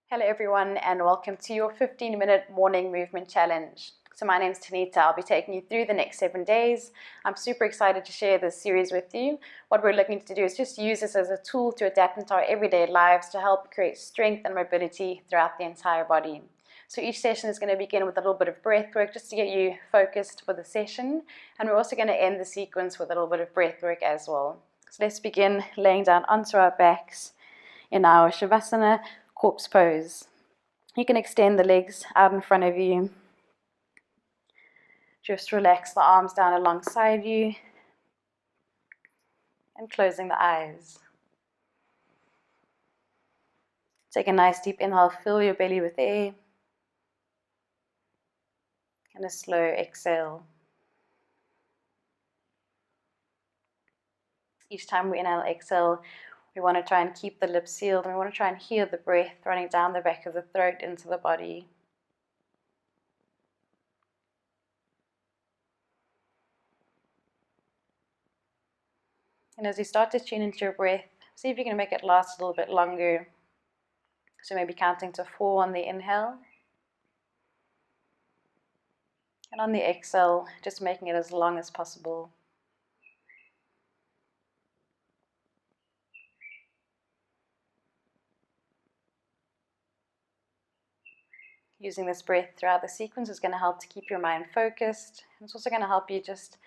Hello everyone and welcome to your 15-minute morning movement challenge. So my name's Tanita. I'll be taking you through the next 7 days. I'm super excited to share this series with you. What we're looking to do is just use this as a tool to adapt into our everyday lives to help create strength and mobility throughout the entire body. So each session is going to begin with a little bit of breath work just to get you focused for the session, and we're also going to end the sequence with a little bit of breath work as well. So let's begin laying down onto our backs in our Shavasana corpse pose. You can extend the legs out in front of you. Just relax the arms down alongside you and closing the eyes. Take a nice deep inhale, fill your belly with air, and a slow exhale. Each time we inhale, exhale, we want to try and keep the lips sealed, and we want to try and hear the breath running down the back of the throat into the body. And as you start to tune into your breath, see if you can make it last a little bit longer. So maybe counting to 4 on the inhale. And on the exhale, just making it as long as possible. Using this breath throughout the sequence is going to help to keep your mind focused. It's also going to help you just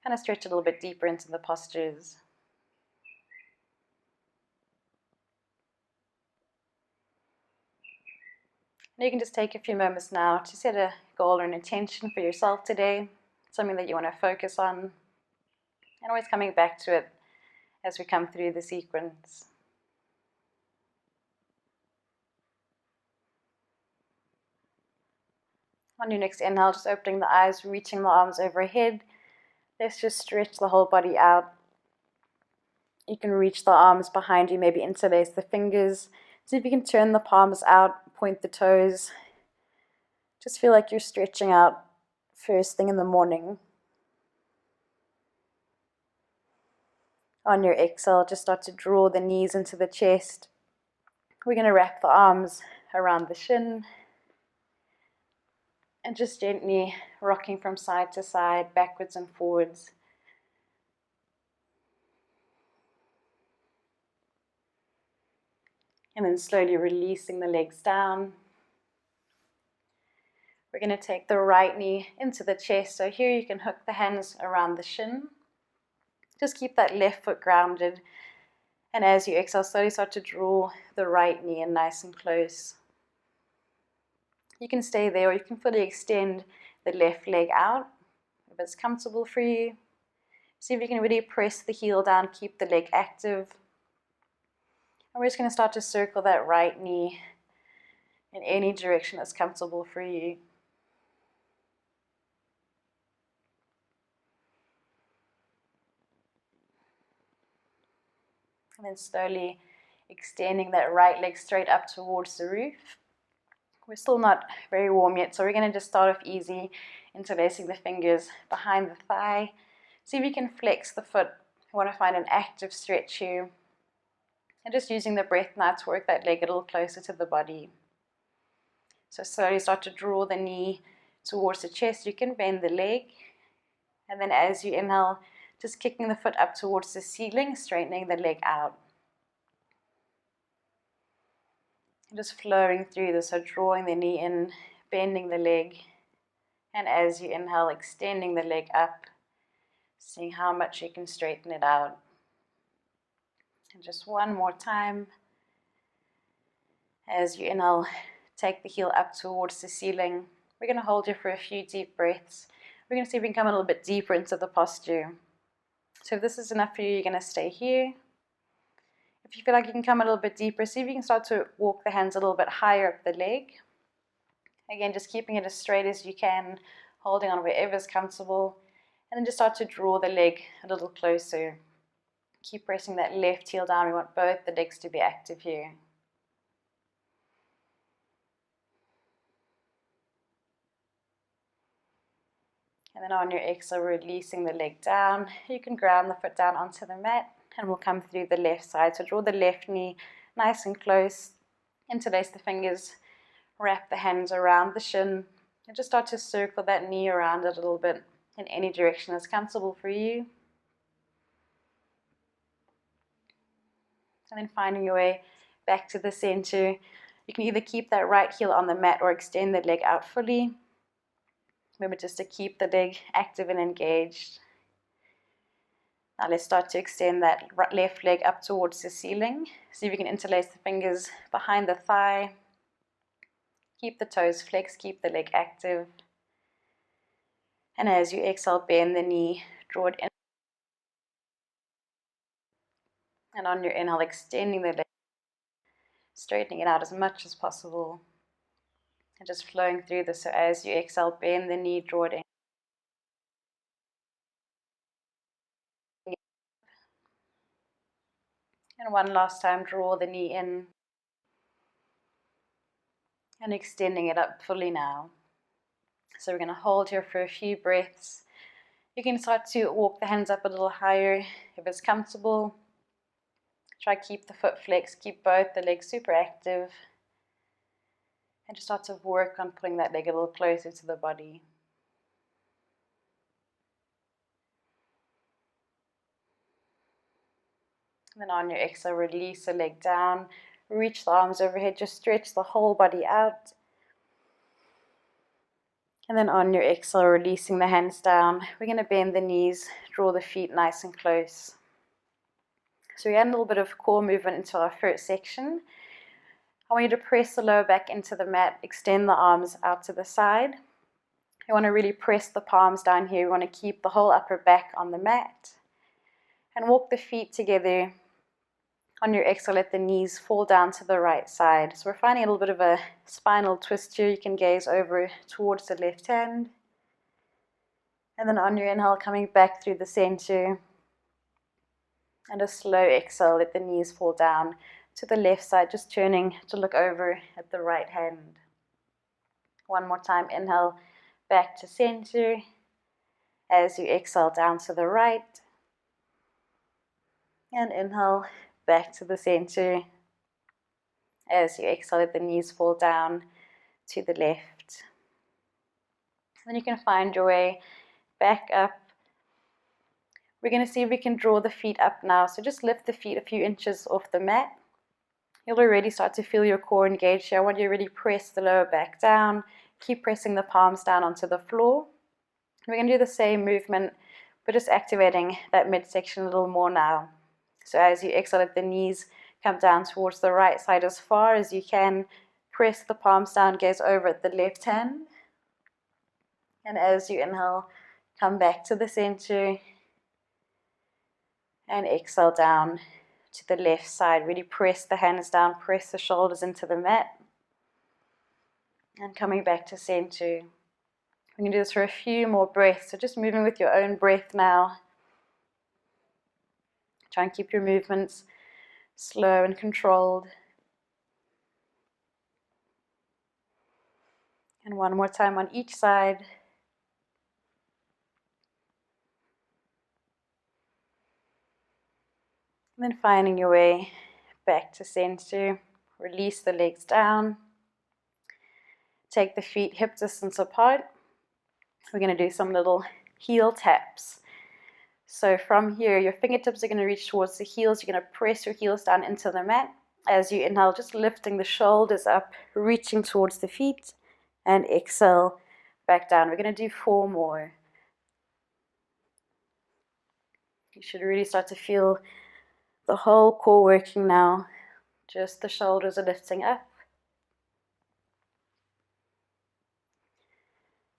kind of stretch a little bit deeper into the postures. And you can just take a few moments now to set a goal or an intention for yourself today, something that you want to focus on, and always coming back to it as we come through the sequence. On your next inhale, just opening the eyes, reaching the arms overhead. Let's just stretch the whole body out. You can reach the arms behind you, maybe interlace the fingers. See if you can turn the palms out, point the toes. Just feel like you're stretching out first thing in the morning. On your exhale, just start to draw the knees into the chest. We're going to wrap the arms around the shin. And just gently rocking from side to side, backwards and forwards. And then slowly releasing the legs down. We're going to take the right knee into the chest. So here you can hook the hands around the shin. Just keep that left foot grounded. And as you exhale, slowly start to draw the right knee in nice and close. You can stay there, or you can fully extend the left leg out if it's comfortable for you. See if you can really press the heel down, keep the leg active. And we're just going to start to circle that right knee in any direction that's comfortable for you. And then slowly extending that right leg straight up towards the roof. We're still not very warm yet, so we're going to just start off easy, interlacing the fingers behind the thigh. See if you can flex the foot. You want to find an active stretch here. And just using the breath now to work that leg a little closer to the body. So slowly start to draw the knee towards the chest. You can bend the leg. And then as you inhale, just kicking the foot up towards the ceiling, straightening the leg out. Just flowing through this, so drawing the knee in, bending the leg, and as you inhale, extending the leg up, seeing how much you can straighten it out. And just one more time. As you inhale, take the heel up towards the ceiling. We're going to hold here for a few deep breaths. We're going to see if we can come a little bit deeper into the posture. So if this is enough for you, you're going to stay here. If you feel like you can come a little bit deeper, see if you can start to walk the hands a little bit higher up the leg. Again, just keeping it as straight as you can, holding on wherever is comfortable. And then just start to draw the leg a little closer. Keep pressing that left heel down. We want both the legs to be active here. And then on your exhale, releasing the leg down. You can ground the foot down onto the mat. And we'll come through the left side. So draw the left knee nice and close. Interlace the fingers, wrap the hands around the shin, and just start to circle that knee around a little bit in any direction that's comfortable for you. And then finding your way back to the center. You can either keep that right heel on the mat or extend the leg out fully. Remember just to keep the leg active and engaged. Now let's start to extend that left leg up towards the ceiling. See if you can interlace the fingers behind the thigh. Keep the toes flexed, keep the leg active. And as you exhale, bend the knee, draw it in. And on your inhale, extending the leg, straightening it out as much as possible. And just flowing through this. So as you exhale, bend the knee, draw it in. And one last time, draw the knee in. And extending it up fully now. So we're going to hold here for a few breaths. You can start to walk the hands up a little higher if it's comfortable. Try to keep the foot flexed, keep both the legs super active. And just start to work on pulling that leg a little closer to the body. And then on your exhale, release the leg down. Reach the arms overhead, just stretch the whole body out. And then on your exhale, releasing the hands down. We're going to bend the knees, draw the feet nice and close. So we add a little bit of core movement into our first section. I want you to press the lower back into the mat, extend the arms out to the side. You want to really press the palms down here. You want to keep the whole upper back on the mat. And walk the feet together. On your exhale, let the knees fall down to the right side. So we're finding a little bit of a spinal twist here. You can gaze over towards the left hand. And then on your inhale, coming back through the center. And a slow exhale, let the knees fall down to the left side, just turning to look over at the right hand. One more time, inhale, back to center. As you exhale, down to the right. And inhale, back to the center. As you exhale, let the knees fall down to the left. Then you can find your way back up. We're going to see if we can draw the feet up now. So just lift the feet a few inches off the mat. You'll already start to feel your core engaged here. I want you to really press the lower back down. Keep pressing the palms down onto the floor. We're going to do the same movement, but just activating that midsection a little more now. So as you exhale, let the knees come down towards the right side as far as you can. Press the palms down, gaze over at the left hand. And as you inhale, come back to the center. And exhale down to the left side. Really press the hands down, press the shoulders into the mat. And coming back to center. We can do this for a few more breaths. So just moving with your own breath now. Try and keep your movements slow and controlled. And one more time on each side. And then finding your way back to center. Release the legs down. Take the feet hip distance apart. We're going to do some little heel taps. So from here, your fingertips are going to reach towards the heels. You're going to press your heels down into the mat. As you inhale, just lifting the shoulders up, reaching towards the feet. And exhale, back down. We're going to do 4 more. You should really start to feel the whole core working now. Just the shoulders are lifting up.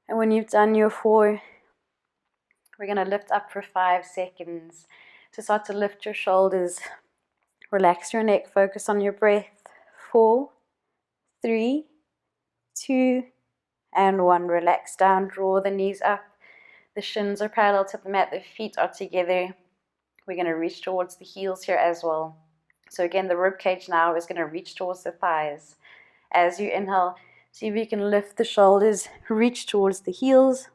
And when you've done your 4, we're going to lift up for 5 seconds. So start to lift your shoulders. Relax your neck. Focus on your breath. 4, 3, 2, and 1. Relax down. Draw the knees up. The shins are parallel to the mat. The feet are together. We're going to reach towards the heels here as well. So again, the rib cage now is going to reach towards the thighs. As you inhale, see if you can lift the shoulders, reach towards the heels.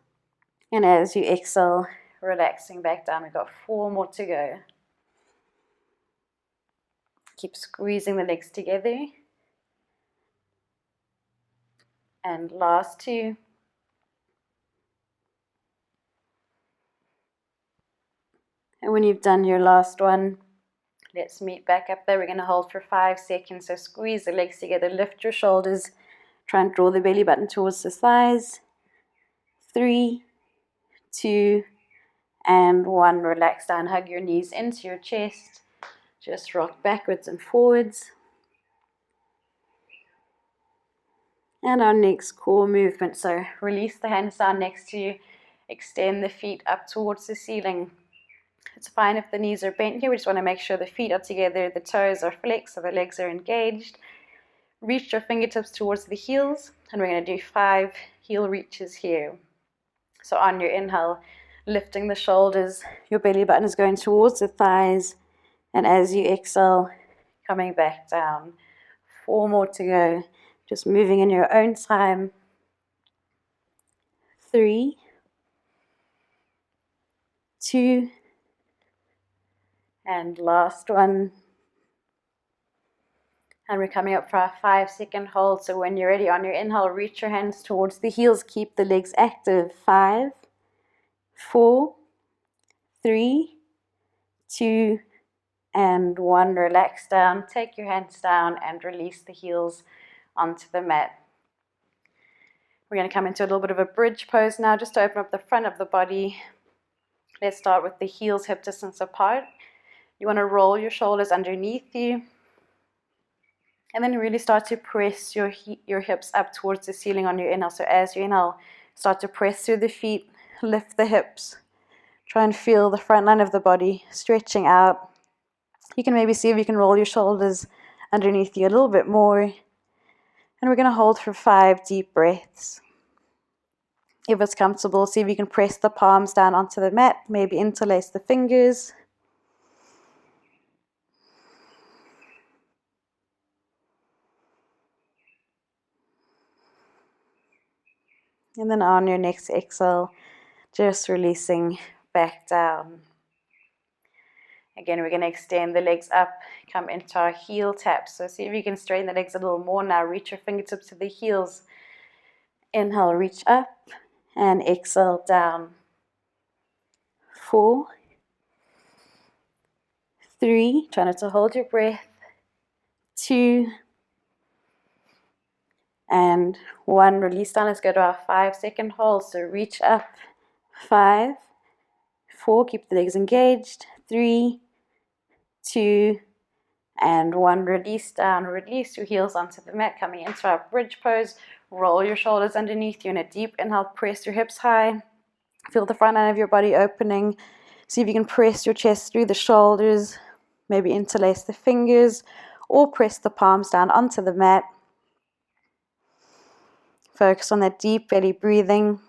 And as you exhale, relaxing back down. We've got 4 more to go. Keep squeezing the legs together. And last 2. And when you've done your last one, let's meet back up there. We're going to hold for 5 seconds. So squeeze the legs together, lift your shoulders, try and draw the belly button towards the thighs. 3, 2, and 1. Relax down, hug your knees into your chest. Just rock backwards and forwards. And our next core movement. So release the hands down next to you. Extend the feet up towards the ceiling. It's fine if the knees are bent here. We just want to make sure the feet are together, the toes are flexed, so the legs are engaged. Reach your fingertips towards the heels, and we're going to do 5 heel reaches here. So on your inhale, lifting the shoulders, your belly button is going towards the thighs, and as you exhale, coming back down. 4 more to go. Just moving in your own time. 3, 2, and last one. And we're coming up for our 5-second hold. So when you're ready, on your inhale, reach your hands towards the heels. Keep the legs active. 5, 4, 3, 2, and 1. Relax down. Take your hands down and release the heels onto the mat. We're going to come into a little bit of a bridge pose now, just to open up the front of the body. Let's start with the heels hip distance apart. You want to roll your shoulders underneath you. And then really start to press your hips up towards the ceiling on your inhale. So as you inhale, start to press through the feet, lift the hips. Try and feel the front line of the body stretching out. You can maybe see if you can roll your shoulders underneath you a little bit more. And we're going to hold for 5 deep breaths. If it's comfortable, see if you can press the palms down onto the mat, maybe interlace the fingers. And then on your next exhale, just releasing back down. Again, we're going to extend the legs up, come into our heel taps. So see if you can straighten the legs a little more now. Reach your fingertips to the heels. Inhale, reach up, and exhale down. 4, 3, try not to hold your breath. 2, and 1. Release down. Let's go to our 5-second hold. So reach up. 5, 4, keep the legs engaged. 3, 2, and 1. Release down. Release your heels onto the mat. Coming into our bridge pose. Roll your shoulders underneath you in a deep inhale. Press your hips high. Feel the front line of your body opening. See if you can press your chest through the shoulders. Maybe interlace the fingers or press the palms down onto the mat. Focus on that deep belly breathing.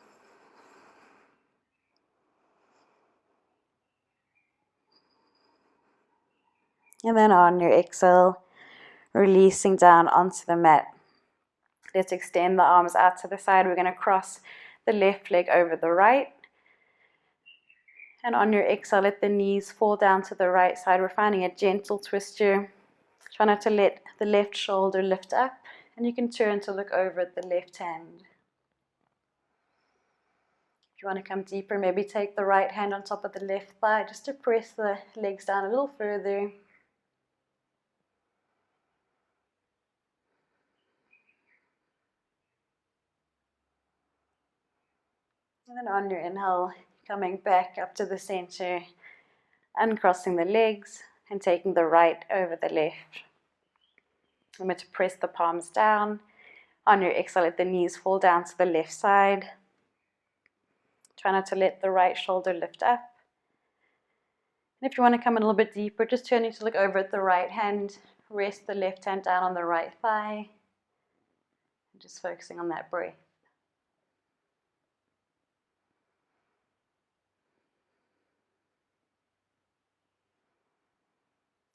And then on your exhale, releasing down onto the mat. Let's extend the arms out to the side. We're going to cross the left leg over the right. And on your exhale, let the knees fall down to the right side. We're finding a gentle twist here. Try not to let the left shoulder lift up. And you can turn to look over at the left hand. If you want to come deeper, maybe take the right hand on top of the left thigh just to press the legs down a little further. And then on your inhale, coming back up to the center, uncrossing the legs and taking the right over the left. Remember to press the palms down. On your exhale, let the knees fall down to the left side. Try not to let the right shoulder lift up. And if you want to come a little bit deeper, just turning to look over at the right hand. Rest the left hand down on the right thigh. And just focusing on that breath.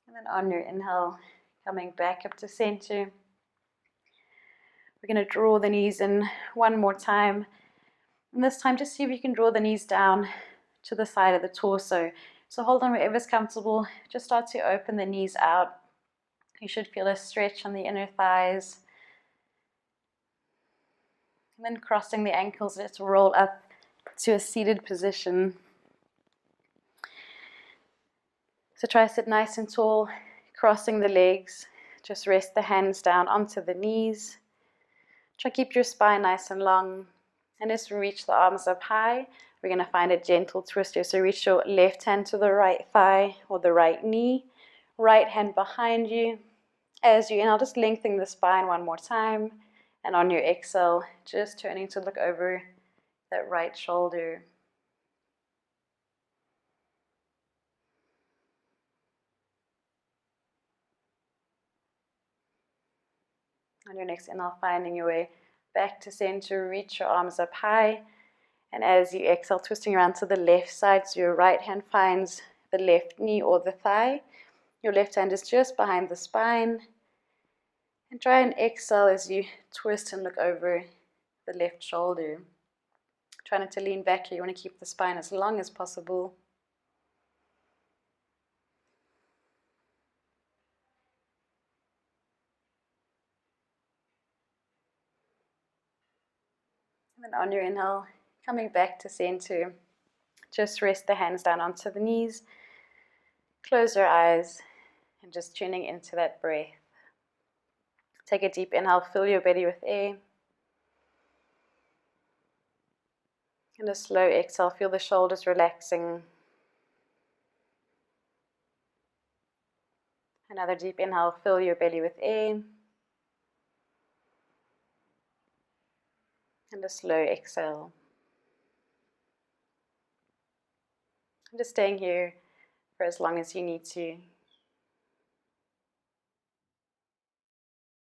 And then on your inhale, coming back up to center. We're going to draw the knees in one more time. And this time, just see if you can draw the knees down to the side of the torso. So hold on wherever's comfortable. Just start to open the knees out. You should feel a stretch on the inner thighs. And then crossing the ankles, let's roll up to a seated position. So try to sit nice and tall, crossing the legs. Just rest the hands down onto the knees. Try to keep your spine nice and long. And just reach the arms up high. We're going to find a gentle twist here. So reach your left hand to the right thigh or the right knee. Right hand behind you. As you inhale, just lengthen the spine one more time. And on your exhale, just turning to look over that right shoulder. On your next inhale, finding your way back to center, reach your arms up high. And as you exhale, twisting around to the left side, so your right hand finds the left knee or the thigh. Your left hand is just behind the spine. And try and exhale as you twist and look over the left shoulder. Try not to lean back here. You want to keep the spine as long as possible. And then on your inhale, coming back to center, just rest the hands down onto the knees. Close your eyes and just tuning into that breath. Take a deep inhale, fill your belly with air. And a slow exhale, feel the shoulders relaxing. Another deep inhale, fill your belly with air. And a slow exhale. I'm just staying here for as long as you need to.